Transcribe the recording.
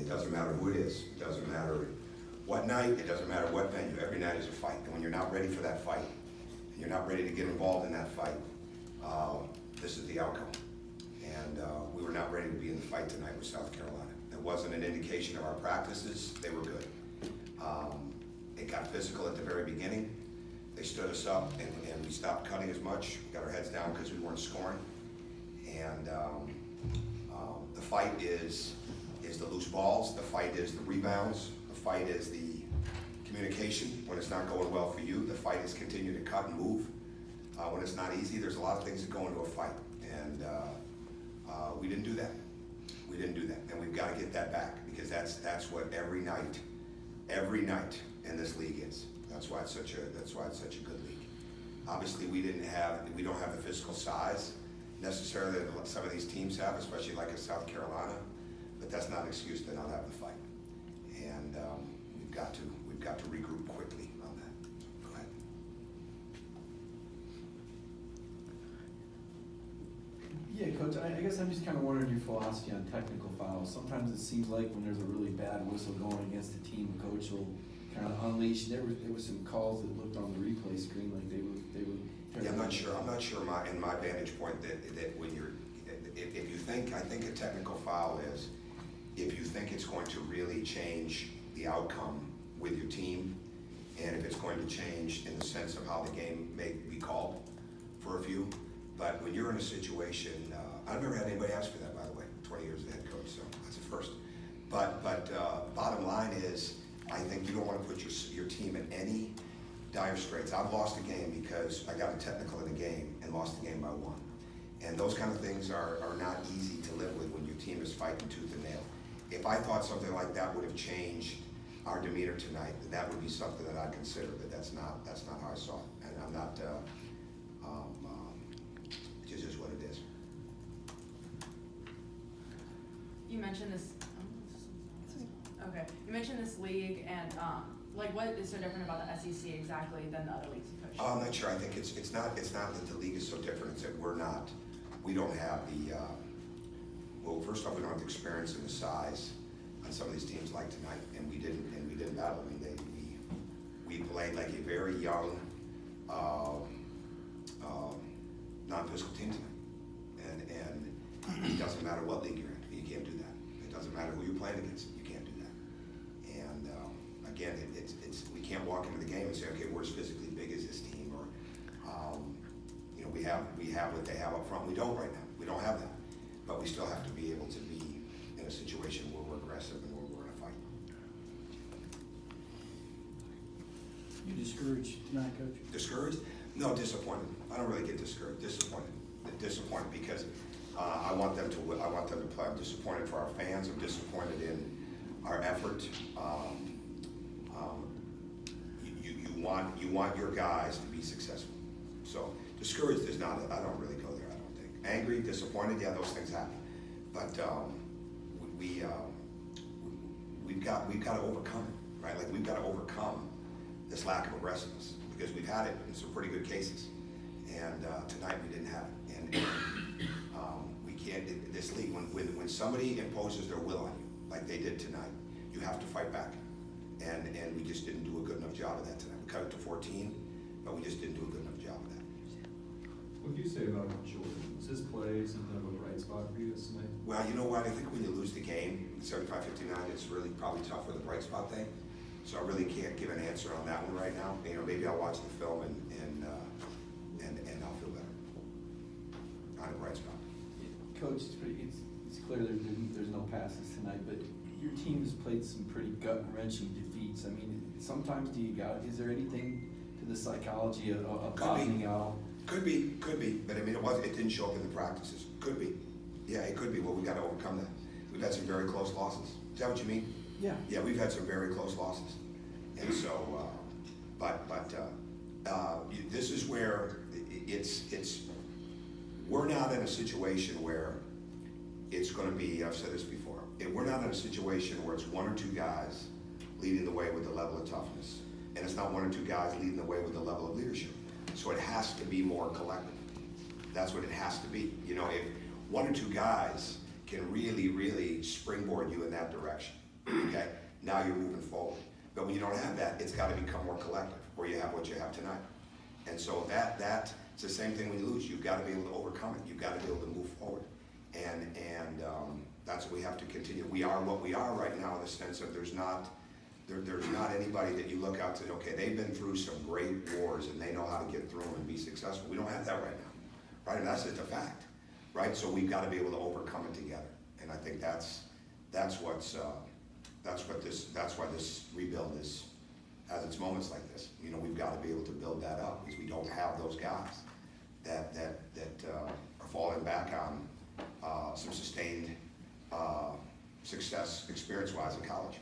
doesn't matter who it is. It doesn't matter what night. It doesn't matter what venue. Every night is a fight. And when you're not ready for that fight, and you're not ready to get involved in that fight, this is the outcome. And we were not ready to be in the fight tonight with South Carolina. It wasn't an indication of our practices. They were good. It got physical at the very beginning. They stood us up, and we stopped cutting as much. We got our heads down because we weren't scoring. And the fight is the loose balls. The fight is the rebounds. The fight is the communication when it's not going well for you. The fight is continue to cut and move when it's not easy. There's a lot of things that go into a fight, and we didn't do that. We didn't do that, and we've got to get that back, because that's what every night in this league is. That's why it's such a good league. Obviously, we don't have the physical size necessarily that some of these teams have, especially like in South Carolina. But that's not an excuse to not have the fight. And we've got to regroup quickly on that. Go ahead. Yeah, Coach, I guess I'm just kind of wondering your philosophy on technical fouls. Sometimes it seems like when there's a really bad whistle going against a team, the coach will kind of unleash. There were some calls that looked on the replay screen like they were. Yeah, I'm not sure in my vantage point that when if you think, I think a technical foul is if you think it's going to really change the outcome with your team, and if it's going to change in the sense of how the game may be called for a few. But when you're in a situation, I've never had anybody ask for that, by the way, 20 years as head coach, so that's a first. But bottom line is, I think you don't want to put your team in any dire straits. I've lost a game because I got a technical in the game and lost the game by 1. And those kind of things are not easy to live with when your team is fighting tooth and nail. If I thought something like that would have changed our demeanor tonight, that would be something that I'd consider, but that's not how I saw it. And I'm not, it just is what it is. You mentioned this, okay, you mentioned this league, and like what is so different about the SEC exactly than the other leagues you coach? I'm not sure. I think it's not that the league is so different. It's that we don't have the, well, first off, we don't have the experience and the size on some of these teams like tonight, and we didn't battle. I mean, we played like a very young, non-physical team tonight, and it doesn't matter what league you're in. You can't do that. It doesn't matter who you're playing against. You can't do that. And again, it's we can't walk into the game and say, okay, we're as physically big as this team, or you know, we have what they have up front. We don't right now. We don't have that, but we still have to be able to be in a situation where we're aggressive and where we're in a fight. You discouraged tonight, Coach? Discouraged? No, disappointed. I don't really get discouraged. Disappointed because I want them to play. I'm disappointed for our fans. I'm disappointed in our effort. You want your guys to be successful. So discouraged is not. I don't really go there. I don't think. Angry, disappointed. Yeah, those things happen. But we've got to overcome it, right? Like we've got to overcome this lack of aggressiveness, because we've had it in some pretty good cases, and tonight we didn't have it. And we can't. This league, when somebody imposes their will on you, like they did tonight, you have to fight back. And we just didn't do a good enough job of that tonight. We cut it to 14, but we just didn't do a good enough job of that. What do you say about Jordan? Was his play something of a bright spot for you this night? Well, you know what? I think when you lose the game, 75-59, it's really probably tough with the bright spot thing. So I really can't give an answer on that one right now. You know, maybe I'll watch the film and I'll feel better. Not a bright spot. Coach, it's clear there's no passes tonight, but your team has played some pretty gut-wrenching defeats. I mean, sometimes is there anything to the psychology of bottoming out? Could be, but I mean, it didn't show up in the practices. Could be. Yeah, it could be. Well, we got to overcome that. We've had some very close losses. Is that what you mean? Yeah. Yeah, we've had some very close losses. And so, this is where we're not in a situation where it's going to be, I've said this before, we're not in a situation where it's one or two guys leading the way with the level of toughness, and it's not one or two guys leading the way with the level of leadership. So it has to be more collective. That's what it has to be. You know, if one or two guys can really, really springboard you in that direction, okay? Now you're moving forward. But when you don't have that, it's gotta become more collective, or you have what you have tonight. And so it's the same thing when you lose. You've gotta be able to overcome it. You've gotta be able to move forward. And that's what we have to continue. We are what we are right now in the sense of there's not anybody that you look out to, okay, they've been through some great wars and they know how to get through them and be successful. We don't have that right now, right? And that's just a fact, right? So we've got to be able to overcome it together. And I think that's why this rebuild has its moments like this. You know, we've got to be able to build that up because we don't have those guys that are falling back on some sustained success experience-wise in college.